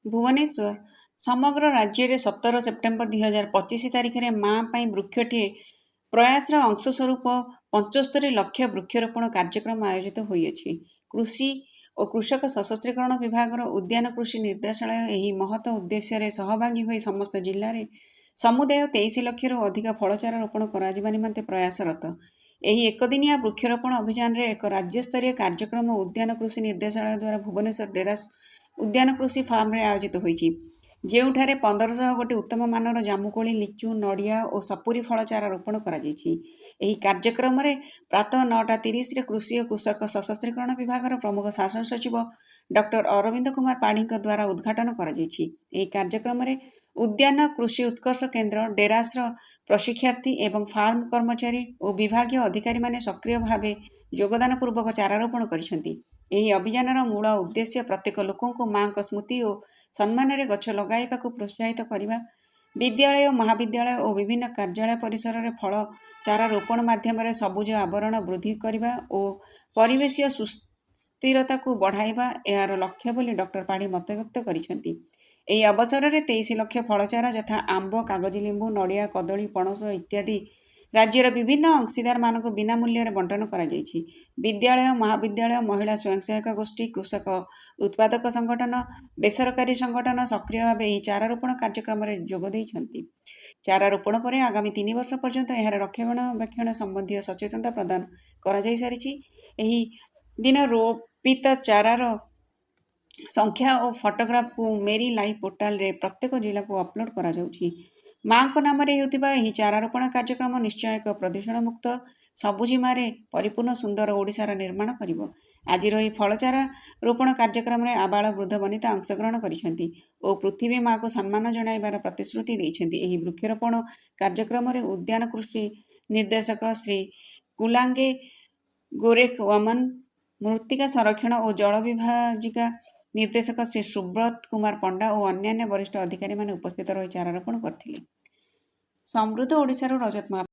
ଭୁବନେଶ୍ୱର ସମଗ୍ର ରାଜ୍ୟରେ 17 ସେପ୍ଟେମ୍ବର 2025 ତାରିଖରେ ମା ପାଇଁ ବୃକ୍ଷଟିଏ ପ୍ରୟାସର ଅଂଶ ସ୍ୱରୂପ 75 ଲକ୍ଷ ବୃକ୍ଷରୋପଣ କାର୍ଯ୍ୟକ୍ରମ ଆୟୋଜିତ ହୋଇଅଛି। କୃଷି ଓ କୃଷକ ସଶସ୍ତ୍ରୀକରଣ ବିଭାଗର ଉଦ୍ୟାନ କୃଷି ନିର୍ଦ୍ଦେଶାଳୟ ଏହି ମହତ ଉଦ୍ଦେଶ୍ୟରେ ସହଭାଗୀ ହୋଇ ସମସ୍ତ ଜିଲ୍ଲାରେ ସମୁଦାୟ 23 ଲକ୍ଷରୁ ଅଧିକ ଫଳଚାରା ରୋପଣ କରାଯିବା ନିମନ୍ତେ ପ୍ରୟାସରତ। ଏହି ଏକଦିନିଆ ବୃକ୍ଷରୋପଣ ଅଭିଯାନରେ ଏକ ରାଜ୍ୟସ୍ତରୀୟ କାର୍ଯ୍ୟକ୍ରମ ଉଦ୍ୟାନ କୃଷି ନିର୍ଦ୍ଦେଶାଳୟ ଦ୍ୱାରା ଭୁବନେଶ୍ୱର ଡେରାସ ଉଦ୍ୟାନ କୃଷି ଫାର୍ମରେ ଆୟୋଜିତ ହୋଇଛି, ଯେଉଁଠାରେ 1500 ଗୋଟି ଉତ୍ତମ ମାନର ଜାମୁକୋଳି, ଲିଚୁ, ନଡ଼ିଆ ଓ ସପୁରୀ ଫଳ ଚାରା ରୋପଣ କରାଯାଇଛି। ଏହି କାର୍ଯ୍ୟକ୍ରମରେ ପ୍ରାତଃ 9:30ରେ କୃଷି ଓ କୃଷକ ସଶସ୍ତ୍ରୀକରଣ ବିଭାଗର ପ୍ରମୁଖ ଶାସନ ସଚିବ ଡକ୍ଟର ଅରବିନ୍ଦ କୁମାର ପାଢ଼ୀଙ୍କ ଦ୍ୱାରା ଉଦ୍ଘାଟନ କରାଯାଇଛି। ଏହି କାର୍ଯ୍ୟକ୍ରମରେ ଉଦ୍ୟାନ କୃଷି ଉତ୍କର୍ଷ କେନ୍ଦ୍ର, ଡେରାସର ପ୍ରଶିକ୍ଷାର୍ଥୀ ଏବଂ ଫାର୍ମ କର୍ମଚାରୀ ଓ ବିଭାଗୀୟ ଅଧିକାରୀମାନେ ସକ୍ରିୟ ଭାବେ ଯୋଗଦାନ ପୂର୍ବକ ଚାରା ରୋପଣ କରିଛନ୍ତି। ଏହି ଅଭିଯାନର ମୂଳ ଉଦ୍ଦେଶ୍ୟ ପ୍ରତ୍ୟେକ ଲୋକଙ୍କୁ ମାଙ୍କ ସ୍ମୃତି ଓ ସମ୍ମାନରେ ଗଛ ଲଗାଇବାକୁ ପ୍ରୋତ୍ସାହିତ କରିବା, ବିଦ୍ୟାଳୟ, ମହାବିଦ୍ୟାଳୟ ଓ ବିଭିନ୍ନ କାର୍ଯ୍ୟାଳୟ ପରିସରରେ ଫଳ ଚାରା ରୋପଣ ମାଧ୍ୟମରେ ସବୁଜ ଆବରଣ ବୃଦ୍ଧି କରିବା ଓ ପରିବେଶୀୟ ସୁସ୍ଥିରତାକୁ ବଢ଼ାଇବା ଏହାର ଲକ୍ଷ୍ୟ ବୋଲି ଡକ୍ଟର ପାଢ଼ୀ ମତବ୍ୟକ୍ତ କରିଛନ୍ତି। ଏହି ଅବସରରେ 23 ଲକ୍ଷ ଫଳ ଚାରା ଯଥା ଆମ୍ବ, କାଗଜି ଲେମ୍ବୁ, ନଡ଼ିଆ, କଦଳୀ, ପଣସ ଇତ୍ୟାଦି ରାଜ୍ୟର ବିଭିନ୍ନ ଅଂଶୀଦାରମାନଙ୍କୁ ବିନା ମୂଲ୍ୟରେ ବଣ୍ଟନ କରାଯାଇଛି। ବିଦ୍ୟାଳୟ, ମହାବିଦ୍ୟାଳୟ, ମହିଳା ସ୍ୱୟଂସହାୟକ ଗୋଷ୍ଠୀ, କୃଷକ ଉତ୍ପାଦକ ସଂଗଠନ, ବେସରକାରୀ ସଂଗଠନ ସକ୍ରିୟ ଭାବେ ଏହି ଚାରା ରୋପଣ କାର୍ଯ୍ୟକ୍ରମରେ ଯୋଗ ଦେଇଛନ୍ତି। ଚାରା ରୋପଣ ପରେ ଆଗାମୀ 3 ବର୍ଷ ପର୍ଯ୍ୟନ୍ତ ଏହାର ରକ୍ଷଣାବେକ୍ଷଣ ସମ୍ବନ୍ଧୀୟ ସଚେତନତା ପ୍ରଦାନ କରାଯାଇସାରିଛି। ଏହି ଦିନ ରୋପିତ ଚାରାର ସଂଖ୍ୟା ଓ ଫଟୋଗ୍ରାଫକୁ ମେରି ଲାଇଫ୍ ପୋର୍ଟାଲରେ ପ୍ରତ୍ୟେକ ଜିଲ୍ଲାକୁ ଅପଲୋଡ୍ କରାଯାଉଛି। ମାଙ୍କ ନାମରେ ହେଉଥିବା ଏହି ଚାରା ରୋପଣ କାର୍ଯ୍ୟକ୍ରମ ନିଶ୍ଚୟ ଏକ ପ୍ରଦୂଷଣମୁକ୍ତ, ସବୁଜିମାରେ ପରିପୂର୍ଣ୍ଣ ସୁନ୍ଦର ଓଡ଼ିଶାର ନିର୍ମାଣ କରିବ। ଆଜିର ଏହି ଫଳଚାରା ରୋପଣ କାର୍ଯ୍ୟକ୍ରମରେ ଆବାଳ ବୃଦ୍ଧ ବନିତା ଅଂଶଗ୍ରହଣ କରିଛନ୍ତି ଓ ପୃଥିବୀ ମାକୁ ସମ୍ମାନ ଜଣାଇବାର ପ୍ରତିଶ୍ରୁତି ଦେଇଛନ୍ତି। ଏହି ବୃକ୍ଷରୋପଣ କାର୍ଯ୍ୟକ୍ରମରେ ଉଦ୍ୟାନ କୃଷି ନିର୍ଦ୍ଦେଶକ ଶ୍ରୀ କୁଲାଙ୍ଗେ ଗୋରେଖୱମନ, ମୃତ୍ତିକା ସଂରକ୍ଷଣ ଓ ଜଳ ବିଭାଜିକା ନିର୍ଦ୍ଦେଶକ ଶ୍ରୀ ସୁବ୍ରତ କୁମାର ପଣ୍ଡା ଓ ଅନ୍ୟାନ୍ୟ ବରିଷ୍ଠ ଅଧିକାରୀମାନେ ଉପସ୍ଥିତ ରହି ଚାରା ରୋପଣ କରିଥିଲେ। ସମୃଦ୍ଧ ଓଡ଼ିଶାରୁ ରଜତ ମହାପାତ୍ର।